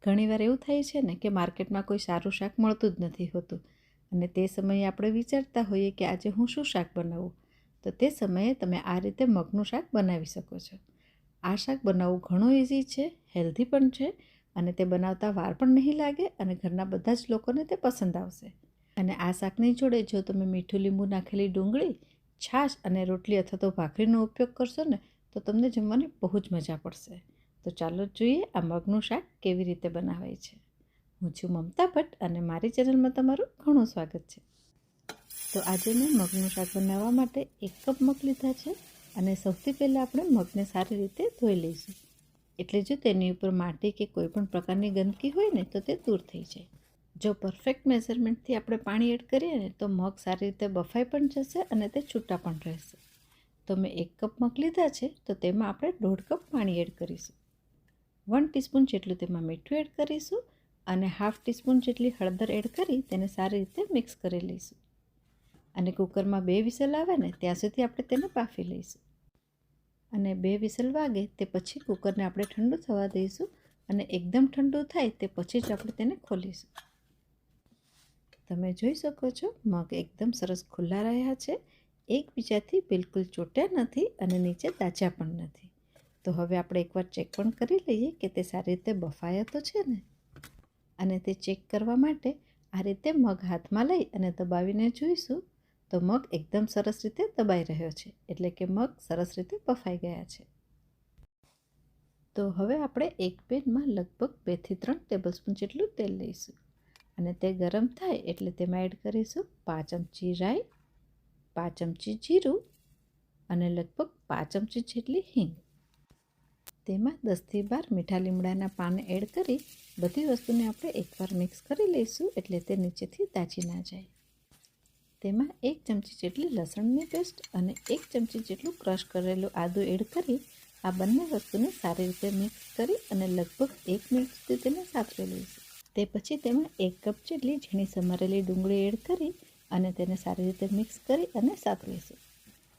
ઘણીવાર એવું થાય છે ને કે માર્કેટમાં કોઈ સારું શાક મળતું જ નથી હોતું અને તે સમયે આપણે વિચારતા હોઈએ કે આજે હું શું શાક બનાવું, તો તે સમયે તમે આ રીતે મગનું શાક બનાવી શકો છો. આ શાક બનાવવું ઘણું ઇઝી છે, હેલ્ધી પણ છે અને તે બનાવતા વાર પણ નહીં લાગે અને ઘરના બધા જ લોકોને તે પસંદ આવશે. અને આ શાકની જોડે જો તમે મીઠું લીંબુ નાખેલી ડુંગળી, છાશ અને રોટલી અથવા તો ભાખરીનો ઉપયોગ કરશો ને તો તમને જમવાની બહુ જ મજા પડશે. તો ચાલો જોઈએ આ મગનું શાક કેવી રીતે બનાવાય છે. હું છું મમતા ભટ્ટ અને મારી ચેનલમાં તમારું ઘણું સ્વાગત છે. તો આજે મેં મગનું શાક બનાવવા માટે 1 કપ મગ લીધા છે અને સૌથી પહેલાં આપણે મગને સારી રીતે ધોઈ લઈશું. એટલે જો તેની ઉપર માટી કે કોઈ પણ પ્રકારની ગંદકી હોય ને તો તે દૂર થઈ જાય. જો પરફેક્ટ મેઝરમેન્ટથી આપણે પાણી એડ કરીએ ને તો મગ સારી રીતે બફાઈ પણ જશે અને તે છૂટા પણ રહેશે. તો મેં 1 કપ મગ લીધા છે તો તેમાં આપણે 1.5 કપ પાણી એડ કરીશું. 1 ટીસ્પૂન જેટલું તેમાં મીઠું એડ કરીશું અને 1/2 ટીસ્પૂન જેટલી હળદર એડ કરી તેને સારી રીતે મિક્સ કરી લઈશું. અને કુકરમાં 2 વિસલ આવે ને ત્યાં સુધી આપણે તેને બાફી લઈશું. અને 2 વિસલ વાગે તે પછી કુકરને આપણે ઠંડુ થવા દઈશું અને એકદમ ઠંડુ થાય તે પછી જ આપણે તેને ખોલીશું. તમે જોઈ શકો છો મગ એકદમ સરસ ખુલ્લા રહ્યા છે, એકબીજાથી બિલકુલ ચોટ્યા નથી અને નીચે દાઝ્યા પણ નથી. તો હવે આપણે એકવાર ચેક પણ કરી લઈએ કે તે સારી રીતે બફાયા તો છે ને. અને તે ચેક કરવા માટે આ રીતે મગ હાથમાં લઈ અને દબાવીને જોઈશું તો મગ એકદમ સરસ રીતે દબાઈ રહ્યો છે, એટલે કે મગ સરસ રીતે બફાઈ ગયા છે. તો હવે આપણે એક પેનમાં લગભગ 2 થી 3 ટેબલસ્પૂન જેટલું તેલ લઈશું અને તે ગરમ થાય એટલે તેમાં એડ કરીશું 5 ચમચી રાઈ, 5 ચમચી જીરું અને લગભગ 5 ચમચી જેટલી હિંગ. તેમાં 10 થી 12 મીઠા લીમડાના પાન એડ કરી બધી વસ્તુને આપણે એકવાર મિક્સ કરી લઈશું એટલે તે નીચેથી દાજી ના જાય. તેમાં 1 ચમચી જેટલી લસણની પેસ્ટ અને 1 ચમચી જેટલું ક્રશ કરેલું આદું એડ કરી આ બંને વસ્તુને સારી રીતે મિક્સ કરી અને લગભગ 1 મિનિટ સુધી તેને સાતળી લઈશું. તે પછી તેમાં 1 કપ જેટલી ઝીણી સમારેલી ડુંગળી એડ કરી અને તેને સારી રીતે મિક્સ કરી અને સાતળીશું.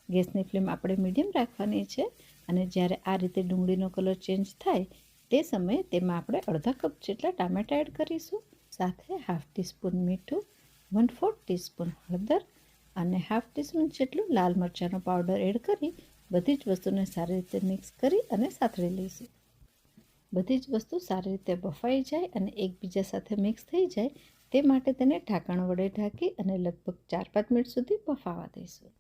ગેસની ફ્લેમ આપણે મીડિયમ રાખવાની છે અને જ્યારે આ રીતે ડુંગળીનો કલર ચેન્જ થાય તે સમયે તેમાં આપણે અડધા કપ જેટલા ટામેટાં એડ કરીશું, સાથે 1/2 ટીસ્પૂન મીઠું, 1/4 ટીસ્પૂન હળદર અને 1/2 ટીસ્પૂન જેટલું લાલ મરચાંનો પાવડર એડ કરી બધી જ વસ્તુને સારી રીતે મિક્સ કરી અને સાતળી લઈશું. બધી જ વસ્તુ સારી રીતે બફાઈ જાય અને એકબીજા સાથે મિક્સ થઈ જાય તે માટે તેને ઢાંકણ વડે ઢાંકી અને લગભગ 4-5 મિનિટ સુધી બફાવા દઈશું.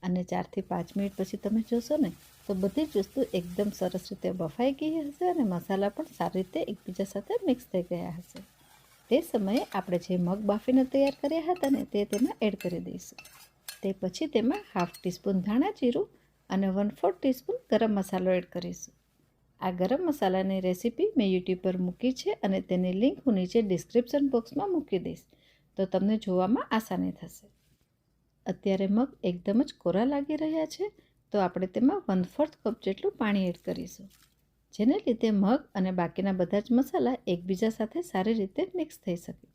અને 4 થી 5 મિનિટ પછી તમે જોશો ને તો બધી જ વસ્તુ એકદમ સરસ રીતે બફાઈ ગઈ હશે અને મસાલા પણ સારી રીતે એકબીજા સાથે મિક્સ થઈ ગયા હશે. તે સમયે આપણે જે મગ બાફીને તૈયાર કર્યા હતા ને તે તેમાં એડ કરી દઈશું. તે પછી તેમાં 1/2 ટીસ્પૂન ધાણા જીરું અને 1/4 ટીસ્પૂન ગરમ મસાલો એડ કરીશું. આ ગરમ મસાલાની રેસીપી મેં યુટ્યુબ પર મૂકી છે અને તેની લિંક હું નીચે ડિસ્ક્રિપ્શન બોક્સમાં મૂકી દઈશ, તો તમને જોવામાં આસાની થશે. અત્યારે મગ એકદમ જ કોરા લાગી રહ્યા છે તો આપણે તેમાં 1/4 કપ જેટલું પાણી એડ કરીશું, જેને લીધે મગ અને બાકીના બધા જ મસાલા એકબીજા સાથે સારી રીતે મિક્સ થઈ શકે.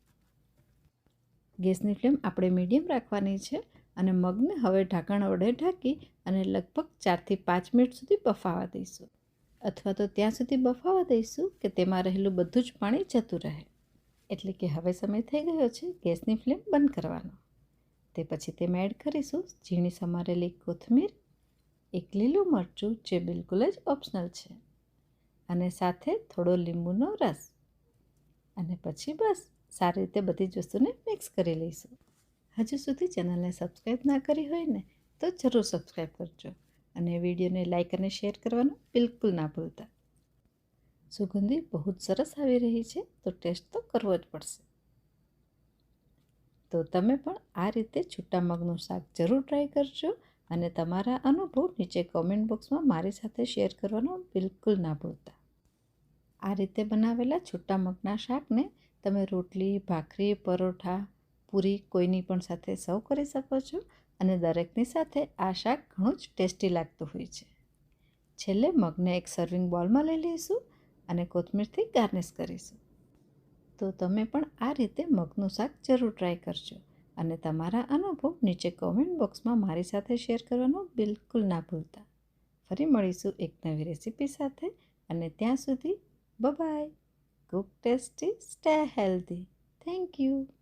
ગેસની ફ્લેમ આપણે મીડિયમ રાખવાની છે અને મગને હવે ઢાંકણ વડે ઢાંકી અને લગભગ 4 થી 5 મિનિટ સુધી બફાવા દઈશું, અથવા તો ત્યાં સુધી બફાવા દઈશું કે તેમાં રહેલું બધું જ પાણી જતું રહે. એટલે કે હવે સમય થઈ ગયો છે ગેસની ફ્લેમ બંધ કરવાનો. તે પછી તેમાં એડ કરીશું ઝીણી સમારેલી કોથમીર, 1 લીલું મરચું જે બિલકુલ જ ઓપ્શનલ છે અને સાથે થોડો લીંબુનો રસ. અને પછી બસ સારી રીતે બધી જ વસ્તુને મિક્સ કરી લઈશું. હજુ સુધી ચેનલને સબસ્ક્રાઈબ ના કરી હોય ને તો જરૂર સબસ્ક્રાઈબ કરજો અને વિડીયોને લાઈક અને શેર કરવાનું બિલકુલ ના ભૂલતા. સુગંધી બહુ જ સરસ આવી રહી છે તો ટેસ્ટ તો કરવો જ પડશે. તો તમે પણ આ રીતે છૂટા મગનું શાક જરૂર ટ્રાય કરજો અને તમારા અનુભવ નીચે કોમેન્ટ બોક્સમાં મારી સાથે શેર કરવાનું બિલકુલ ના ભૂલતા. આ રીતે બનાવેલા છૂટા મગના શાકને તમે રોટલી, ભાખરી, પરોઠા, પૂરી કોઈની પણ સાથે સર્વ કરી શકો છો અને દરેકની સાથે આ શાક ઘણું જ ટેસ્ટી લાગતું હોય છે. છેલ્લે મગને એક સર્વિંગ બોલમાં લઈ લઈશું અને કોથમીરથી ગાર્નિશ કરીશું. તો તમે પણ આ રીતે મગનું શાક જરૂર ટ્રાય કરજો અને તમારા અનુભવ નીચે કોમેન્ટ બોક્સમાં મારી સાથે શેર કરવાનું બિલકુલ ના ભૂલતા. ફરી મળીશું એક નવી રેસીપી સાથે અને ત્યાં સુધી bye. Cook tasty, stay healthy. Thank you.